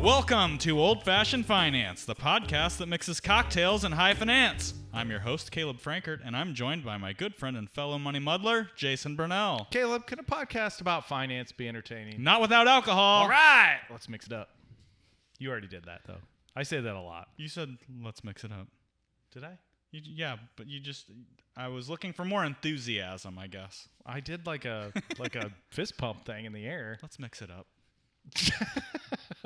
Welcome to Old Fashioned Finance, the podcast that mixes cocktails and high finance. I'm your host, Caleb Frankert, and I'm joined by my good friend and fellow money muddler, Jason Burnell. Caleb, can a podcast about finance be entertaining? Not without alcohol. All right. Let's mix it up. You already did that, though. I say that a lot. You said, let's mix it up. Did I? Yeah, but I was looking for more enthusiasm, I guess. I did like a fist pump thing in the air. Let's mix it up.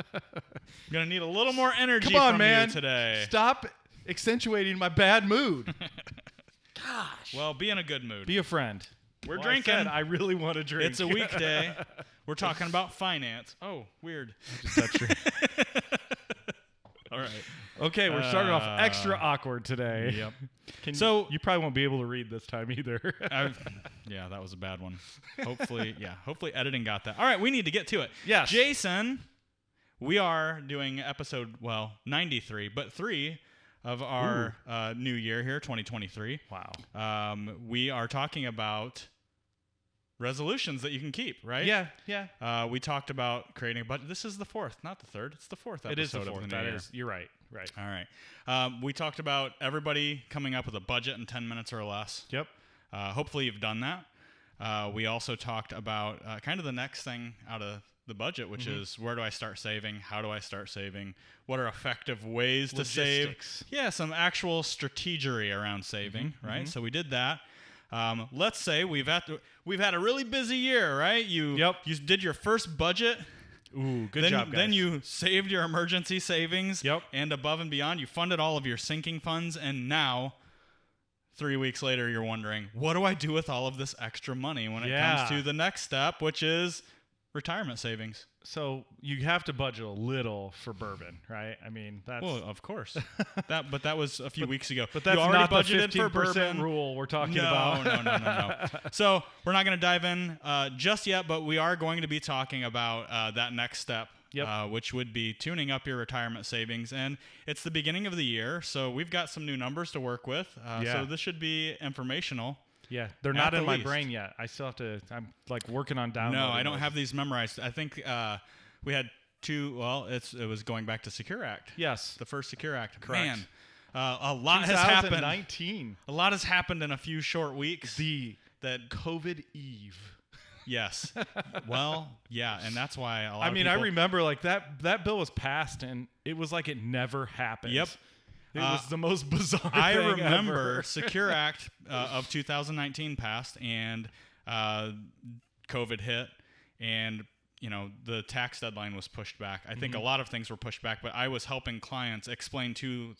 I'm going to need a little more energy Come on, from man. you today. Stop accentuating my bad mood. Gosh. Well, be in a good mood. Be a friend. We're drinking. I really want to drink. It's a weekday. We're talking about finance. Oh, weird. I just touched your... All right. Okay, we're starting off extra awkward today. Yep. You probably won't be able to read this time either. Yeah, that was a bad one. Hopefully editing got that. All right, we need to get to it. Yes. Jason, we are doing episode 93, but 3 of our new year here, 2023. Wow. We are talking about resolutions that you can keep, right? Yeah. We talked about creating a budget. This is the 4th, not the 3rd. It's the 4th episode. It is the 4th. Of the new That year. is. You're right. Right. All right. We talked about everybody coming up with a budget in 10 minutes or less. Yep. Hopefully you've done that. We also talked about kind of the next thing out of the budget, which is where do I start saving? How do I start saving? What are effective ways to save? Yeah, some actual strategery around saving, right? So we did that. Let's say we've had a really busy year, right? You did your first budget. Ooh, good job, guys. Then you saved your emergency savings. Yep. And above and beyond, you funded all of your sinking funds, and now 3 weeks later, you're wondering, what do I do with all of this extra money when it comes to the next step, which is retirement savings? So you have to budget a little for bourbon, right? I mean, that's... Well, of course. But that was a few weeks ago. But that's you already not budgeted the 15% for bourbon rule we're talking about. No. So we're not going to dive in just yet, but we are going to be talking about that next step. Yep. Which would be tuning up your retirement savings. And it's the beginning of the year, so we've got some new numbers to work with. So this should be informational. Yeah, they're not in my brain yet. I still have to, I'm like working on downloading. No, I don't have these memorized. I think we had 2, well, it was going back to Secure Act. Yes. The first Secure Act. Correct. Man, a lot has happened. 2019. A lot has happened in a few short weeks. That COVID Eve. Yes. Well, yeah, and that's why a lot of people... I remember like that bill was passed and it was like it never happened. Yep. It was the most bizarre thing I remember ever. Secure Act of 2019 passed and COVID hit and the tax deadline was pushed back. I think a lot of things were pushed back, but I was helping clients explain to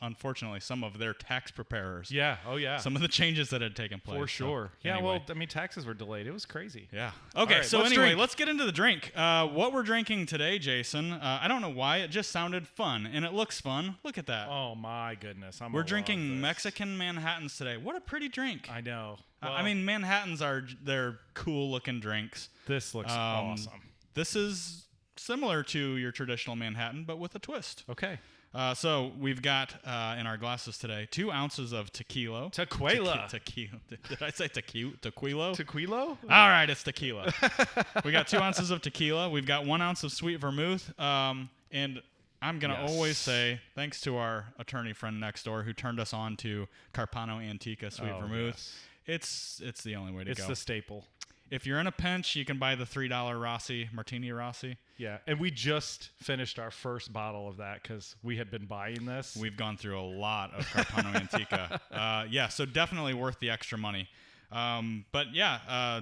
unfortunately, some of their tax preparers. Yeah. Oh, yeah. Some of the changes that had taken place. For sure. So, yeah. anyway. Well, I mean, taxes were delayed. It was crazy. Yeah. Okay. Right, So anyway, drink. let's get into the drink. What we're drinking today, Jason, I don't know why. It just sounded fun and it looks fun. Look at that. Oh my goodness. We're drinking Mexican Manhattans today. What a pretty drink. I know. Well, I mean, Manhattans they're cool looking drinks. This looks awesome. This is similar to your traditional Manhattan, but with a twist. Okay. So we've got in our glasses today 2 ounces of tequila. Tequila. Tequila. Did I say tequila? Tequilo? Tequilo? All right, it's tequila. We got 2 ounces of tequila. We've got 1 ounce of sweet vermouth. And I'm going to always say thanks to our attorney friend next door who turned us on to Carpano Antica sweet vermouth. Yes. It's the only way to go. It's the staple. If you're in a pinch, you can buy the $3 Rossi, Martini Rossi. Yeah, and we just finished our first bottle of that because we had been buying this. We've gone through a lot of Carpano Antica. So definitely worth the extra money. But yeah,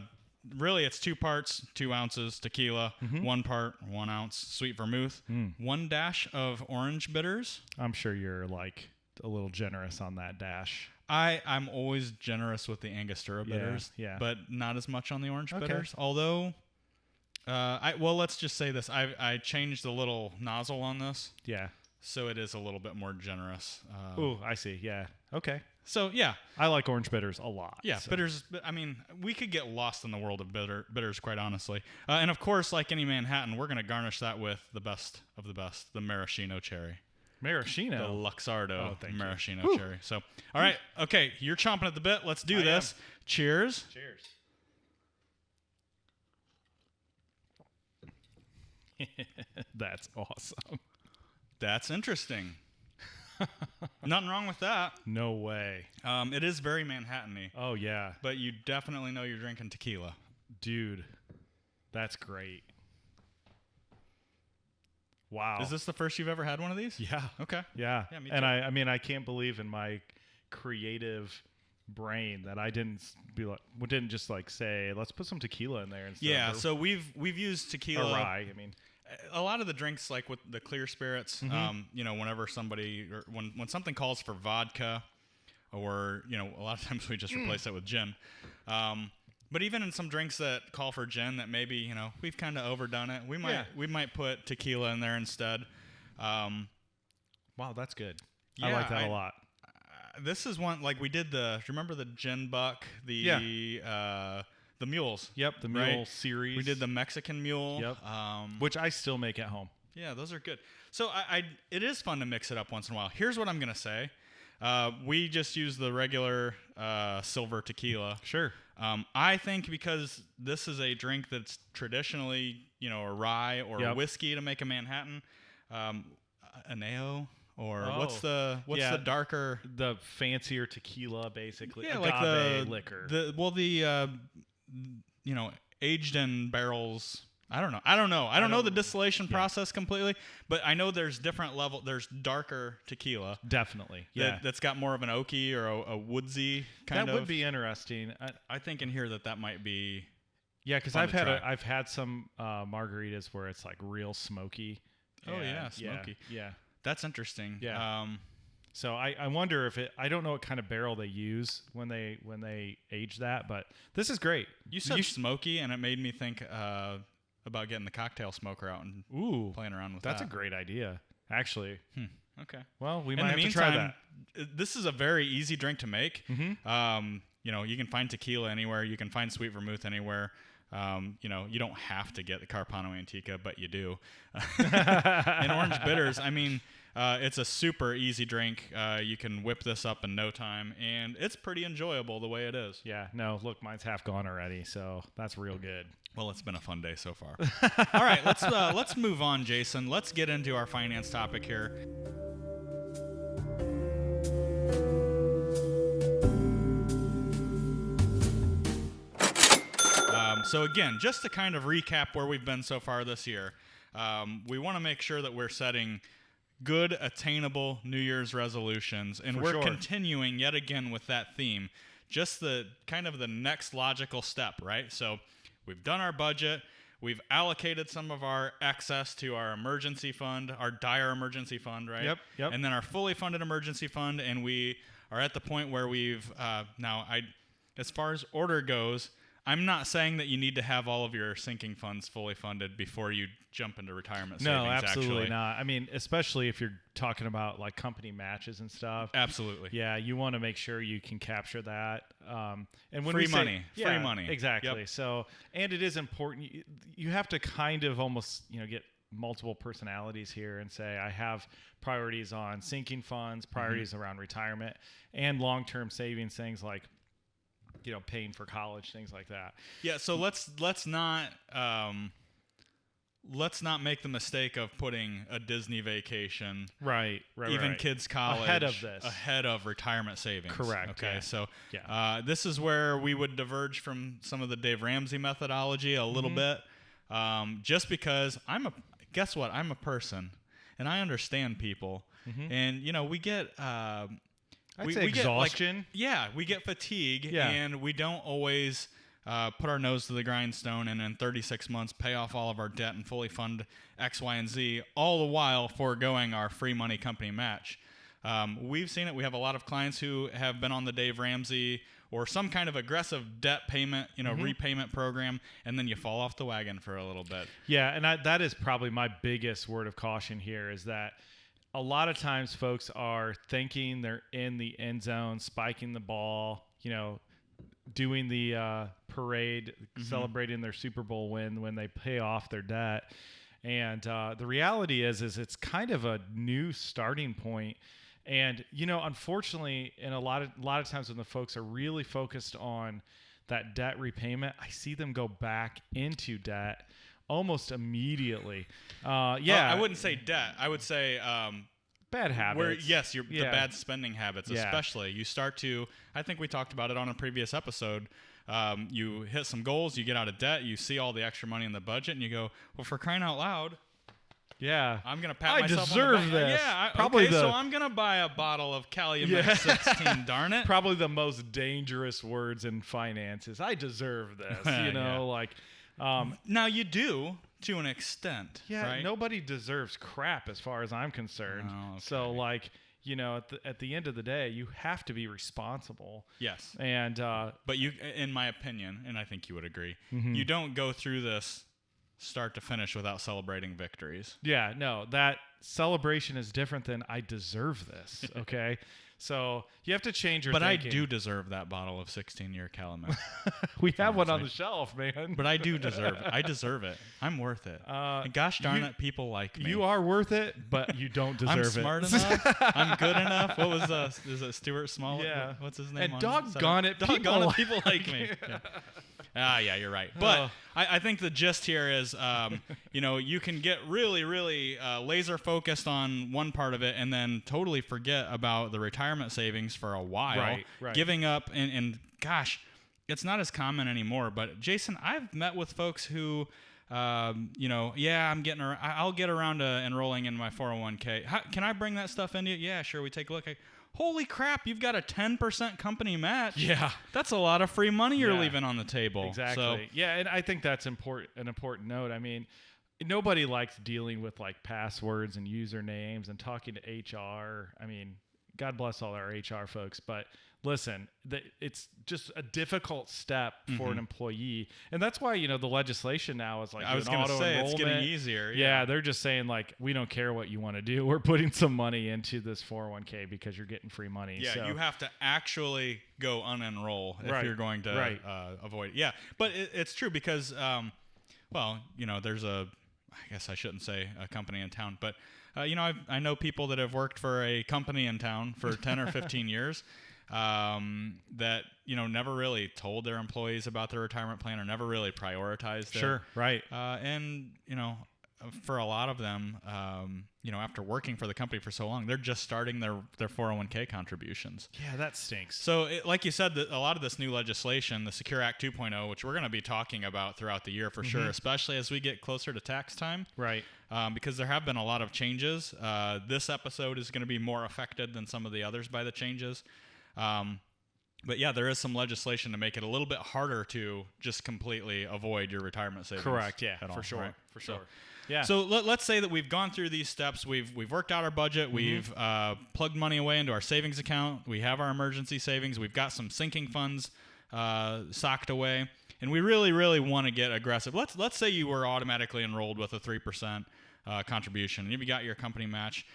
really it's 2 parts, 2 ounces tequila, 1 part, 1 ounce sweet vermouth, 1 dash of orange bitters. I'm sure you're like a little generous on that dash. I'm always generous with the Angostura bitters, but not as much on the orange bitters. Although, let's just say this: I changed the little nozzle on this, so it is a little bit more generous. Ooh, I see. Yeah. Okay. So yeah, I like orange bitters a lot. Yeah, so. Bitters. I mean, we could get lost in the world of bitters, quite honestly. And of course, like any Manhattan, we're going to garnish that with the best of the best, the maraschino cherry. Maraschino. The Luxardo maraschino Whew. cherry. So, all right. Okay. You're chomping at the bit. Let's do this. Cheers. Cheers. That's awesome. That's interesting. Nothing wrong with that. No way. It is very Manhattan-y, Oh, yeah. but you definitely know you're drinking tequila. Dude, that's great. Wow. Is this the first you've ever had one of these? Yeah. Okay. Yeah. Yeah, me And too. I mean, I can't believe in my creative brain that I didn't just like say, let's put some tequila in there instead Yeah, of so we've used tequila. rye. I mean, A lot of the drinks, like with the clear spirits, whenever somebody or when something calls for vodka, or a lot of times we just replace that with gin. But even in some drinks that call for gin, that maybe we've kind of overdone it. We might put tequila in there instead. wow, that's good. I Yeah, like that a lot. This is one like we did do you remember the gin buck, the mules? Yep, the right? mule series. We did the Mexican mule. Yep. Which I still make at home. Yeah, those are good. So it is fun to mix it up once in a while. Here's what I'm gonna say. We just use the regular silver tequila. Sure. I think because this is a drink that's traditionally, a rye or a whiskey to make a Manhattan, Añejo, or what's the darker, the fancier tequila, basically. yeah, Agave like the liquor. Aged in barrels. I don't know. I don't know the distillation process completely, but I know there's different level. There's darker tequila. Definitely. Yeah. That's got more of an oaky or a woodsy kind of. That would be interesting. I think in here that might be. Yeah, because fun I've to had try. I've had some margaritas where it's like real smoky. Oh, And yeah, smoky. Yeah. That's interesting. Yeah. So I wonder if I don't know what kind of barrel they use when they age that, but this is great. You said smoky, and it made me think about getting the cocktail smoker out and playing around with That's that. a great idea, actually. Okay. Well, we In might the have to try meantime, that. this is a very easy drink to make. Mm-hmm. You can find tequila anywhere. You can find sweet vermouth anywhere. You don't have to get the Carpano Antica, but you do. And orange bitters, I mean, it's a super easy drink. You can whip this up in no time, and it's pretty enjoyable the way it is. Yeah. No, look, mine's half gone already, so that's real good. Well, it's been a fun day so far. All right, let's move on, Jason. Let's get into our finance topic here. So again, just to kind of recap where we've been so far this year, we want to make sure that we're setting good, attainable New Year's resolutions, and we're continuing yet again with that theme. Just the kind of the next logical step, right? So we've done our budget. We've allocated some of our excess to our emergency fund, our dire emergency fund, right? Yep. And then our fully funded emergency fund, and we are at the point where we've as far as order goes, I'm not saying that you need to have all of your sinking funds fully funded before you jump into retirement savings. No, absolutely actually. not. I mean, especially if you're talking about like company matches and stuff. Absolutely. Yeah, you want to make sure you can capture that. And when Free we say, money. Free money. Exactly. Yep. So, and it is important. You have to kind of almost, get multiple personalities here and say, I have priorities on sinking funds, priorities around retirement, and long-term savings, things like paying for college, things like that. Yeah, so let's not make the mistake of putting a Disney vacation, right, even kids' college ahead of retirement savings. Correct. Okay, yeah. so Yeah. This is where we would diverge from some of the Dave Ramsey methodology a little bit, just because guess what? I'm a person, and I understand people, and we get. I'd say exhaustion. We get fatigue, Yeah. and we don't always put our nose to the grindstone and in 36 months pay off all of our debt and fully fund X, Y, and Z, all the while foregoing our free money company match. We've seen it. We have a lot of clients who have been on the Dave Ramsey or some kind of aggressive debt payment, repayment program, and then you fall off the wagon for a little bit. Yeah, and that is probably my biggest word of caution here is that a lot of times folks are thinking they're in the end zone, spiking the ball, doing the parade, celebrating their Super Bowl win when they pay off their debt. And the reality is it's kind of a new starting point. And, unfortunately, in a lot of times when the folks are really focused on that debt repayment, I see them go back into debt almost immediately. I wouldn't say debt. I would say bad habits. The bad spending habits, especially. You start to, I think we talked about it on a previous episode. You hit some goals, you get out of debt, you see all the extra money in the budget, and you go, well, for crying out loud, I'm going to pat myself on the back. I deserve this. Yeah, so I'm going to buy a bottle of Calumet 16, darn it. Probably the most dangerous words in finances. I deserve this, now you do, to an extent, right? Nobody deserves crap as far as I'm concerned. Oh, okay. So, at the end of the day, you have to be responsible. Yes. And but you, in my opinion, and I think you would agree, you don't go through this start to finish without celebrating victories. Yeah, no, that celebration is different than I deserve this, okay? So you have to change your thinking. I do deserve that bottle of 16-year Calumet. We have one on the shelf, man. But I do deserve it. I deserve it. I'm worth it. And gosh darn it, people like me. You are worth it, but you don't deserve it. I'm smart enough. I'm good enough. What was is it Stuart Smollett? Yeah. What's his name? And doggone it, people like me. Yeah. You're right. But I think the gist here is, you can get really, really laser focused on one part of it and then totally forget about the retirement savings for a while. Right. Giving up, and gosh, it's not as common anymore. But Jason, I've met with folks who, I'll get around to enrolling in my 401k. Can I bring that stuff into it? Yeah, sure. We take a look. Holy crap, you've got a 10% company match. Yeah. That's a lot of free money you're leaving on the table. Exactly. So, yeah, and I think that's an important note. I mean, nobody likes dealing with passwords and usernames and talking to HR. I mean, God bless all our HR folks, but listen, it's just a difficult step for an employee. And that's why, the legislation now is I was going to say, it's getting easier. Yeah, they're just saying, we don't care what you want to do. We're putting some money into this 401k because you're getting free money. Yeah, so. You have to actually go unenroll if you're going to avoid it. Yeah, but it's true because, there's I guess I shouldn't say a company in town, but, I know people that have worked for a company in town for 10 or 15 years. That never really told their employees about their retirement plan or never really prioritized it. Sure, right. And for a lot of them, after working for the company for so long, they're just starting their 401k contributions. Yeah, that stinks. So, like you said, a lot of this new legislation, the Secure Act 2.0, which we're going to be talking about throughout the year for sure, especially as we get closer to tax time. Right. Because there have been a lot of changes. This episode is going to be more affected than some of the others by the changes. But yeah, there is some legislation to make it a little bit harder to just completely avoid your retirement savings. Correct. Yeah, for sure. Right? For sure. So, yeah. So let's say that we've gone through these steps. We've worked out our budget. We've plugged money away into our savings account. We have our emergency savings. We've got some sinking funds socked away, and we really, really want to get aggressive. Let's say you were automatically enrolled with a 3% contribution, and you got your company match.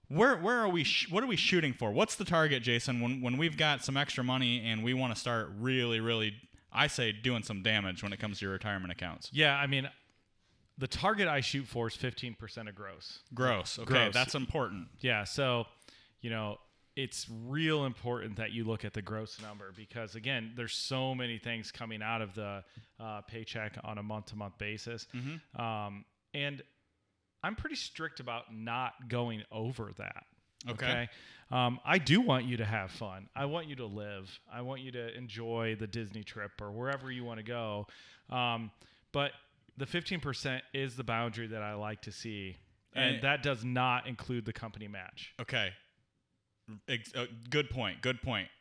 Where are we? What are we shooting for? What's the target, Jason? When we've got some extra money and we want to start really, really, I say, doing some damage when it comes to your retirement accounts. Yeah, I mean, the target I shoot for is 15% of gross. Gross. Okay, that's important. Yeah, so it's real important that you look at the gross number because again, there's so many things coming out of the paycheck on a month-to-month basis, and I'm pretty strict about not going over that. Okay. I do want you to have fun. I want you to live. I want you to enjoy the Disney trip or wherever you want to go. But the 15% is the boundary that I like to see. And that does not include the company match. Okay. Good point.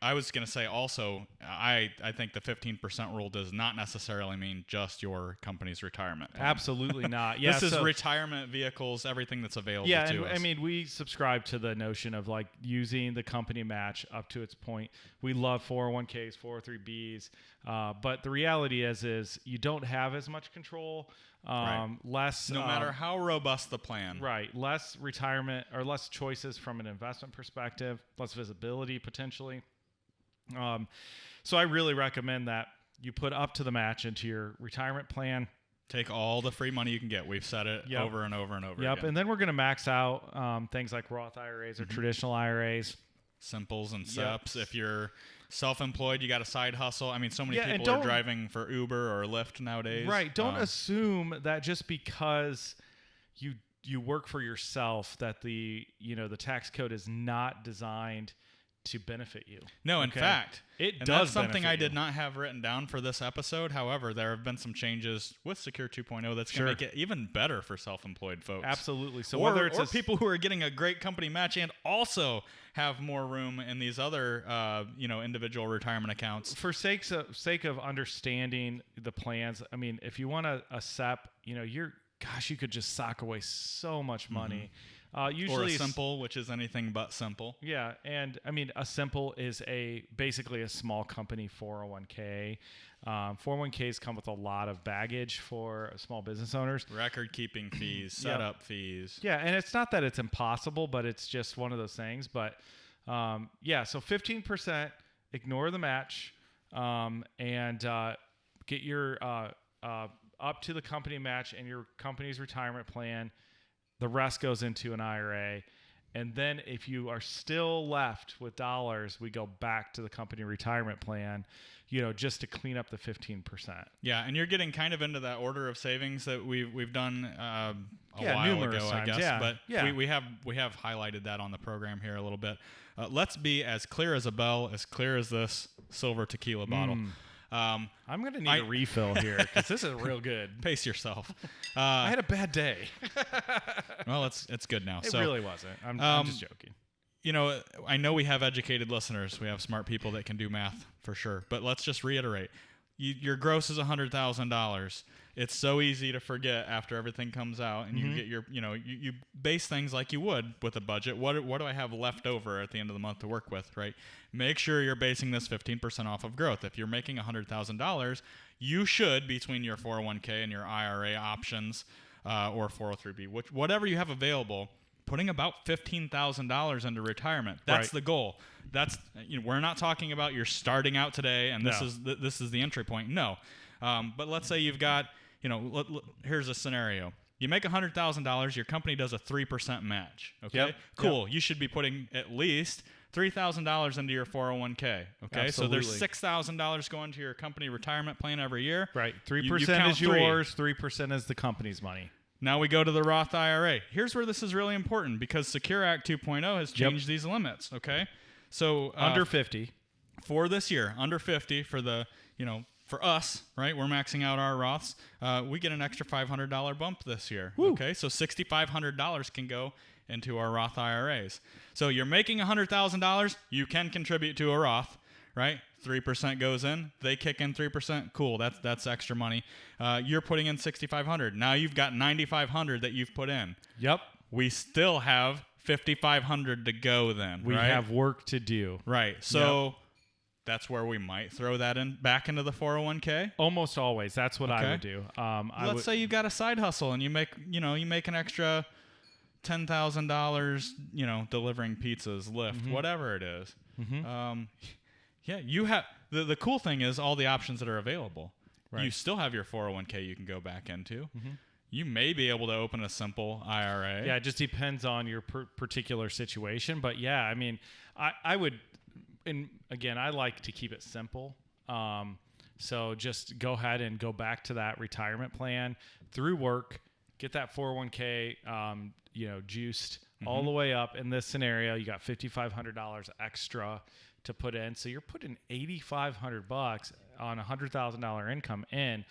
I was going to say also, I think the 15% rule does not necessarily mean just your company's retirement plan. Absolutely not. Yeah, this is retirement vehicles, everything that's available to us. I mean, we subscribe to the notion of using the company match up to its point. We love 401ks, 403bs, but the reality is you don't have as much control. Less, no matter how robust the plan, right? Less retirement or less choices from an investment perspective, less visibility potentially. So I really recommend that you put up to the match into your retirement plan. Take all the free money you can get. We've said it over and over and over again. Yep, and then we're going to max out things like Roth IRAs or traditional IRAs. simples and SEPs. If you're self-employed, you got a side hustle. I mean, so many people are driving for Uber or Lyft nowadays. Right. Don't assume that just because you work for yourself that the tax code is not designed to benefit you. No, in fact, it does. That's something I did not have written down for this episode. However, there have been some changes with Secure 2.0 that's going to make it even better for self-employed folks. Absolutely. So whether it's people who are getting a great company match and also have more room in these other individual retirement accounts. For sake of understanding the plans, I mean, if you want a SEP, you could just sock away so much money. Usually or a simple, which is anything but simple. Yeah, and I mean, a simple is basically a small company 401k. 401ks come with a lot of baggage for small business owners. Record-keeping fees, setup fees. Yeah, and it's not that it's impossible, but it's just one of those things. But so 15%, ignore the match, and get your up to the company match and your company's retirement plan. The rest goes into an IRA. And then if you are still left with dollars, we go back to the company retirement plan, just to clean up the 15%. Yeah, and you're getting kind of into that order of savings that we've done a while numerous ago, times. I guess. Yeah. But we have highlighted that on the program here a little bit. Let's be as clear as a bell, as clear as this silver tequila bottle. I'm going to need a refill here because this is real good. Pace yourself. I had a bad day. Well, it's good now. It really wasn't. I'm just joking. I know we have educated listeners. We have smart people that can do math for sure. But let's just reiterate. Your gross is $100,000. It's so easy to forget after everything comes out, and you get your, you base things like you would with a budget. What do I have left over at the end of the month to work with, right? Make sure you're basing this 15% off of growth. If you're making $100,000, you should, between your 401k and your IRA options or 403b, whatever you have available, putting about $15,000 into retirement. That's the goal. That's we're not talking about you're starting out today and this is the entry point. No. But let's say you've got, here's a scenario. You make $100,000, your company does a 3% match. Okay, cool. You should be putting at least $3,000 into your 401k. Okay, Absolutely. so there's $6,000 going to your company retirement plan every year. Right, 3% is yours, 3% is the company's money. Now we go to the Roth IRA. Here's where this is really important because Secure Act 2.0 has changed these limits. Okay, so under 50 for this year, under 50 for the for us, right? We're maxing out our Roths. We get an extra $500 bump this year. Woo. Okay, so $6,500 can go into our Roth IRAs. So you're making $100,000, you can contribute to a Roth, right? 3% goes in, they kick in 3%. Cool, that's extra money. You're putting in $6,500. Now you've got $9,500 that you've put in. Yep. We still have $5,500 to go then. We right? have work to do. Right. So that's where we might throw that back into the 401k. Almost always. That's what I would do. Let's say you've got a side hustle and you make an extra $10,000, delivering pizzas, Lyft, whatever it is. You have the cool thing is all the options that are available. Right. You still have your 401k you can go back into. You may be able to open a simple IRA. Yeah, it just depends on your particular situation. But yeah, I mean, I would. And again, I like to keep it simple. So just go ahead and go back to that retirement plan through work, get that 401k, juiced all the way up. In this scenario, you got $5,500 extra to put in. So you're putting $8,500 on a $100,000 income in,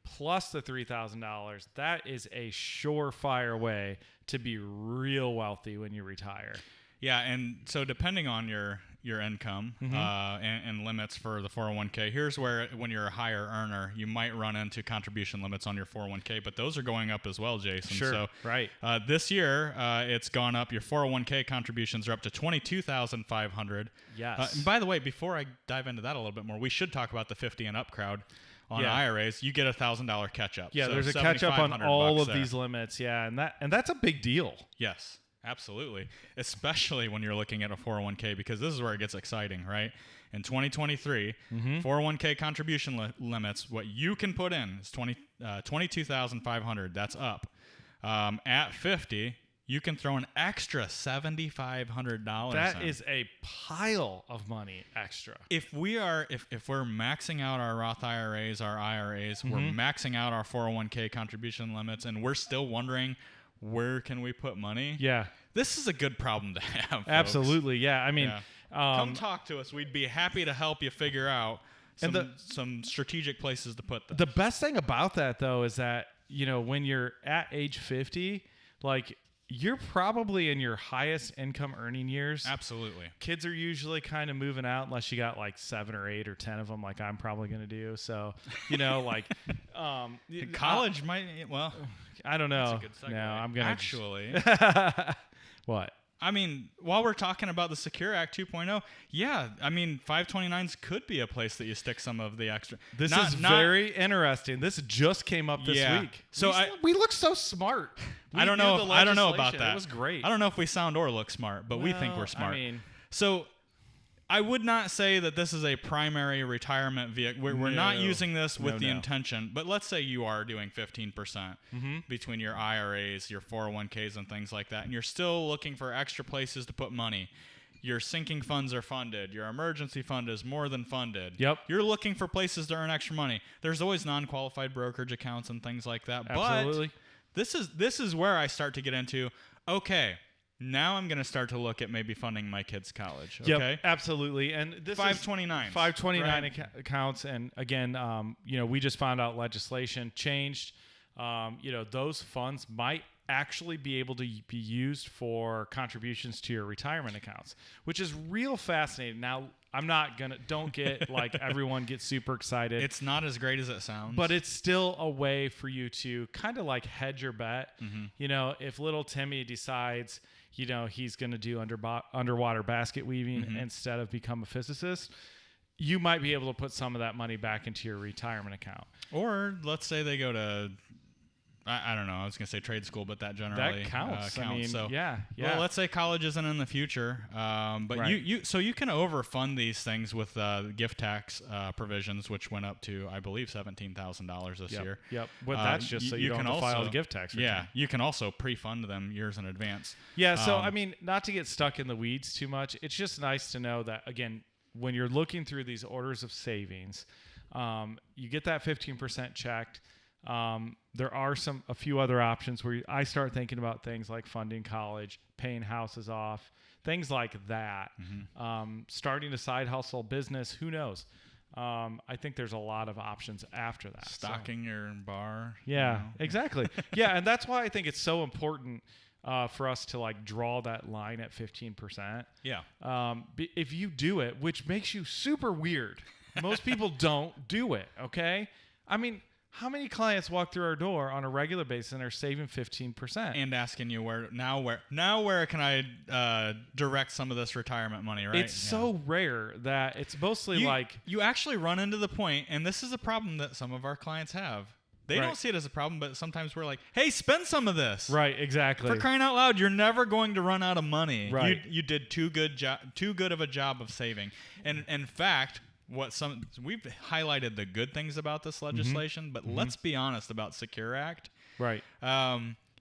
plus the $3,000. That is a surefire way to be real wealthy when you retire. Yeah, and so depending on your income and limits for the 401k, here's where when you're a higher earner, you might run into contribution limits on your 401k, but those are going up as well, Jason. Sure, so, right. This year, it's gone up. Your 401k contributions are up to $22,500. Yes. And by the way, before I dive into that a little bit more, we should talk about the 50 and up crowd. On IRAs, you get $1,000 catch up. Yeah, so there's a catch up on all of there. these limits. Yeah, and that's a big deal. Yes. Absolutely. Especially when you're looking at a 401k, because this is where it gets exciting, right? In 2023, 401k contribution limits, what you can put in is $22,500. That's up. At 50, you can throw an extra $7,500. That is a pile of money extra. If we're maxing out our Roth IRAs, our IRAs, we're maxing out our 401k contribution limits, and we're still wondering where can we put money? Yeah. This is a good problem to have. Folks. Absolutely. Yeah. I mean, come talk to us. We'd be happy to help you figure out some strategic places to put this. The best thing about that, though, is that, when you're at age 50, like, you're probably in your highest income earning years. Absolutely. Kids are usually kind of moving out unless you got like 7 or 8 or 10 of them, like I'm probably going to do. So, college might, well, I don't know. That's a good segue. No, I'm going to actually. What? I mean, while we're talking about the Secure Act 2.0, yeah, I mean, 529s could be a place that you stick some of the extra. This is very interesting. This just came up this week. So we look so smart. I don't know about that. It was great. I don't know if we sound or look smart, but we think we're smart. I mean, so I would not say that this is a primary retirement vehicle. We're not using this with the intention, but let's say you are doing 15% between your IRAs, your 401ks, and things like that, and you're still looking for extra places to put money. Your sinking funds are funded. Your emergency fund is more than funded. Yep. You're looking for places to earn extra money. There's always non-qualified brokerage accounts and things like that. Absolutely. But this is where I start to get into, okay, now I'm going to start to look at maybe funding my kids' college. Okay. Yep, absolutely. And this 529. 529 accounts. And again, we just found out legislation changed. Those funds might actually be able to be used for contributions to your retirement accounts, which is real fascinating. Now, don't get like everyone gets super excited. It's not as great as it sounds. But it's still a way for you to kind of like hedge your bet. If little Timmy decides, he's going to do underwater basket weaving instead of become a physicist, you might be able to put some of that money back into your retirement account. Or let's say they go to, I don't know, I was going to say trade school, but that generally counts. I mean, so, yeah. Well, let's say college isn't in the future, but right. you can overfund these things with gift tax provisions, which went up to, I believe, $17,000 this year. Yep. But that's just so you don't have to file the gift tax return. Yeah, you can also pre-fund them years in advance. Yeah, so I mean, not to get stuck in the weeds too much, it's just nice to know that, again, when you're looking through these orders of savings, you get that 15% checked. There are a few other options where I start thinking about things like funding college, paying houses off, things like that. Starting a side hustle business, who knows? I think there's a lot of options after that. Stocking your bar. Yeah, exactly. Yeah, and that's why I think it's so important for us to like draw that line at 15%. Yeah. If you do it, which makes you super weird. Most people don't do it, okay? I mean, how many clients walk through our door on a regular basis and are saving 15%? And asking you where can I direct some of this retirement money, right? It's so rare that it's mostly you actually run into the point, and this is a problem that some of our clients have. They don't see it as a problem, but sometimes we're like, hey, spend some of this. Right, exactly. For crying out loud, you're never going to run out of money. Right. You did too good of a job of saving. And in fact, we've highlighted the good things about this legislation, but let's be honest about Secure Act. Right.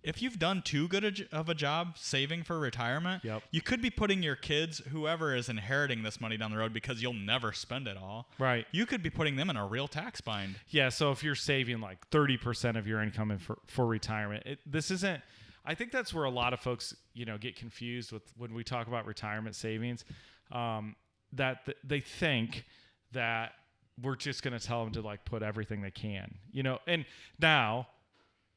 If you've done too good of a job saving for retirement, you could be putting your kids, whoever is inheriting this money down the road, because you'll never spend it all. Right. You could be putting them in a real tax bind. Yeah. So if you're saving like 30% of your income for retirement, this isn't. I think that's where a lot of folks, get confused with when we talk about retirement savings, that they think that we're just going to tell them to like put everything they can, and now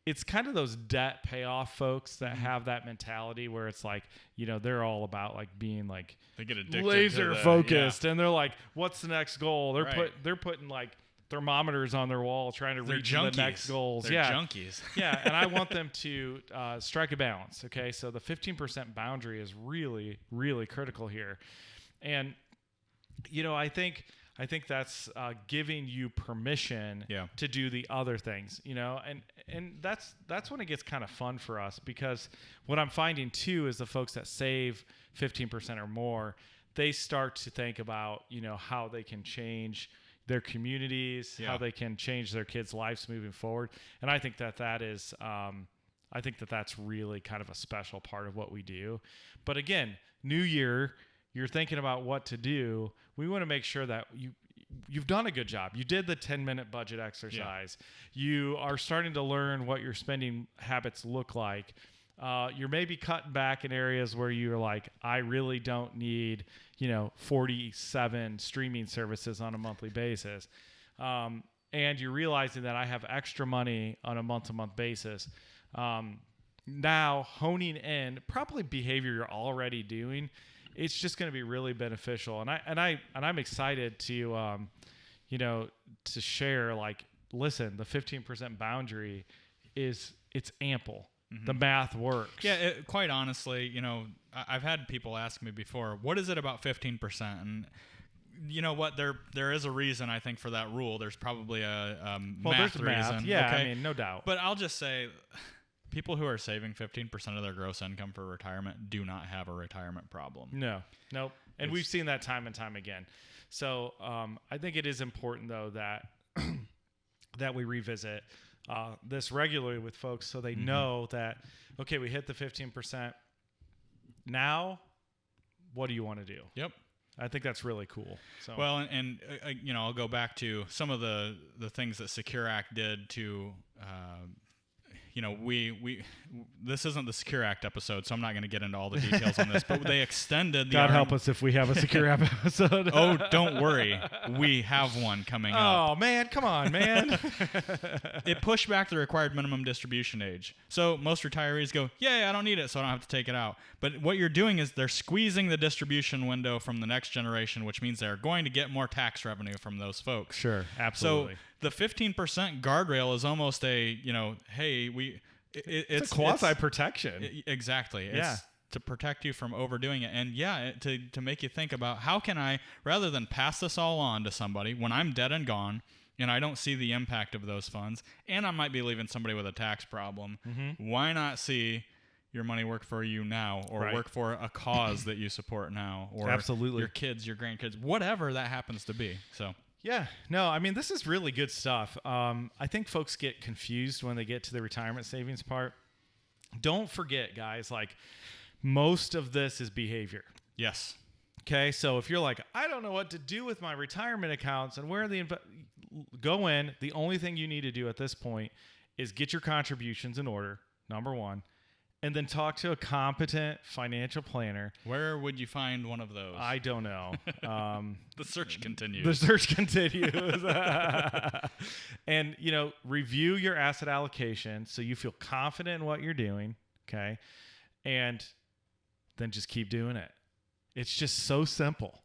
it's kind of those debt payoff folks that have that mentality where it's like, they're all about like being like they get addicted laser focused and they're like, what's the next goal? They're putting like thermometers on their wall trying to reach the next goals. They're junkies. Yeah. And I want them to strike a balance. Okay. So the 15% boundary is really, really critical here. And, I think that's giving you permission to do the other things, and that's when it gets kind of fun for us, because what I'm finding too is the folks that save 15% or more, they start to think about, how they can change their communities, how they can change their kids' lives moving forward. And I think that is I think that that's really kind of a special part of what we do. But again, new year, you're thinking about what to do. We want to make sure that you've done a good job. You did the 10-minute budget exercise. Yeah. You are starting to learn what your spending habits look like. You're maybe cutting back in areas where you're like, I really don't need, 47 streaming services on a monthly basis. And you're realizing that I have extra money on a month-to-month basis. Now honing in probably behavior you're already doing, it's just going to be really beneficial. And I'm excited to, to share, like, listen, the 15% boundary it's ample. Mm-hmm. The math works. Yeah, quite honestly, I've had people ask me before, what is it about 15%? And you know what? There is a reason, I think, for that rule. There's probably a math reason. Yeah, okay? I mean, no doubt. But I'll just say, people who are saving 15% of their gross income for retirement do not have a retirement problem. Nope. And we've seen that time and time again. So I think it is important, though, that that we revisit this regularly with folks so they know that, okay, we hit the 15%. Now, what do you want to do? Yep. I think that's really cool. So well, and I'll go back to some of the things that Secure Act did to, we this isn't the Secure Act episode, so I'm not going to get into all the details on this, but they extended the God help us if we have a Secure Act episode. Oh, don't worry. We have one coming up. Oh, man. Come on, man. It pushed back the required minimum distribution age. So most retirees go, yay, I don't need it, so I don't have to take it out. But what you're doing is they're squeezing the distribution window from the next generation, which means they're going to get more tax revenue from those folks. Sure, absolutely. So the 15% guardrail is almost a, hey, it's a quasi-protection. Exactly. It's to protect you from overdoing it. And to make you think about how can I, rather than pass this all on to somebody when I'm dead and gone and I don't see the impact of those funds and I might be leaving somebody with a tax problem, why not see your money work for you now or work for a cause that you support now or absolutely your kids, your grandkids, whatever that happens to be. So yeah, no, I mean, this is really good stuff. I think folks get confused when they get to the retirement savings part. Don't forget, guys, like most of this is behavior. Yes. Okay, so if you're like, I don't know what to do with my retirement accounts and where go in. The only thing you need to do at this point is get your contributions in order, number one. And then talk to a competent financial planner. Where would you find one of those? I don't know. The search continues. The search continues. And, review your asset allocation so you feel confident in what you're doing, okay? And then just keep doing it. It's just so simple,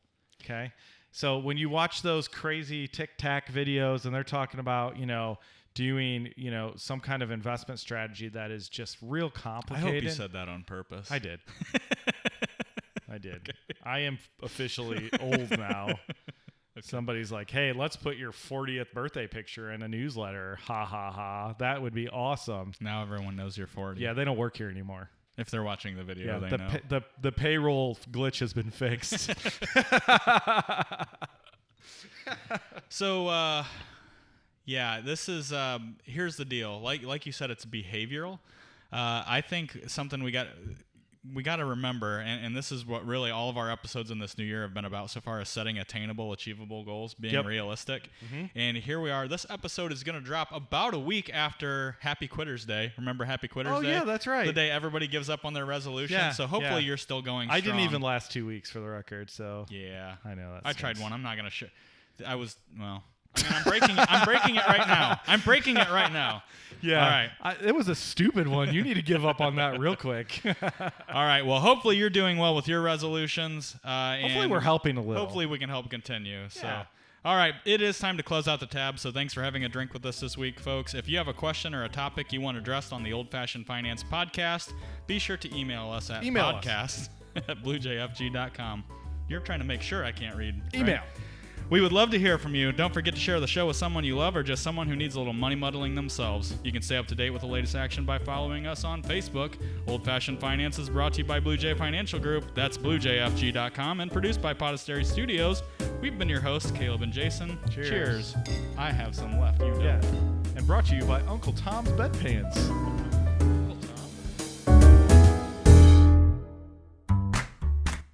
okay? So when you watch those crazy tic-tac videos and they're talking about, doing, some kind of investment strategy that is just real complicated. I hope you said that on purpose. I did. I did. Okay. I am officially old now. Okay. Somebody's like, hey, let's put your 40th birthday picture in a newsletter. Ha, ha, ha. That would be awesome. Now everyone knows you're 40. Yeah, they don't work here anymore. If they're watching the video, they know. The payroll glitch has been fixed. So, yeah, this is here's the deal. Like you said, it's behavioral. I think something we got to remember, and this is what really all of our episodes in this new year have been about so far, is setting attainable, achievable goals, being realistic. And here we are. This episode is going to drop about a week after Happy Quitters Day. Remember Happy Quitters Day? Oh, yeah, that's right. The day everybody gives up on their resolution. Yeah, so hopefully you're still going strong. I didn't even last 2 weeks for the record, so. Yeah. I know that. I tried one. I'm not going to I was, well. I mean, I'm breaking it right now. I'm breaking it right now. Yeah. All right. It was a stupid one. You need to give up on that real quick. All right. Well, hopefully you're doing well with your resolutions. Hopefully we're helping a little. Hopefully we can help continue. So, yeah. All right. It is time to close out the tab. So thanks for having a drink with us this week, folks. If you have a question or a topic you want addressed on the Old Fashioned Finance podcast, be sure to email us at podcast@bluejfg.com. You're trying to make sure I can't read. Email. Right? We would love to hear from you. Don't forget to share the show with someone you love or just someone who needs a little money muddling themselves. You can stay up to date with the latest action by following us on Facebook. Old Fashioned Finance is brought to you by Blue Jay Financial Group. That's bluejfg.com and produced by Podastery Studios. We've been your hosts, Caleb and Jason. Cheers. I have some left. You don't. Yeah. And brought to you by Uncle Tom's Bedpans. Uncle Tom.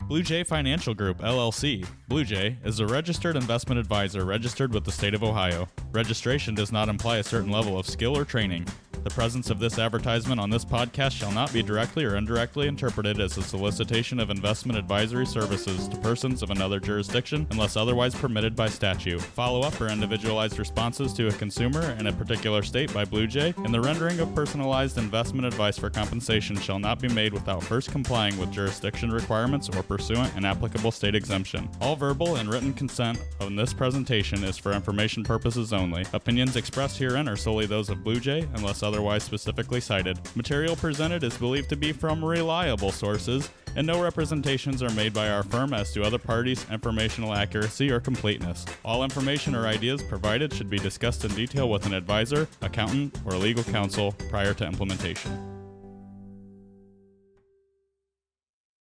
Blue Jay Financial Group, LLC. Blue Jay is a registered investment advisor registered with the state of Ohio. Registration does not imply a certain level of skill or training. The presence of this advertisement on this podcast shall not be directly or indirectly interpreted as a solicitation of investment advisory services to persons of another jurisdiction unless otherwise permitted by statute. Follow-up or individualized responses to a consumer in a particular state by Blue Jay and the rendering of personalized investment advice for compensation shall not be made without first complying with jurisdiction requirements or pursuant an applicable state exemption. All verbal and written consent on this presentation is for information purposes only. Opinions expressed herein are solely those of Blue Jay unless otherwise specifically cited. Material presented is believed to be from reliable sources, and no representations are made by our firm as to other parties' informational accuracy or completeness. All information or ideas provided should be discussed in detail with an advisor, accountant, or legal counsel prior to implementation.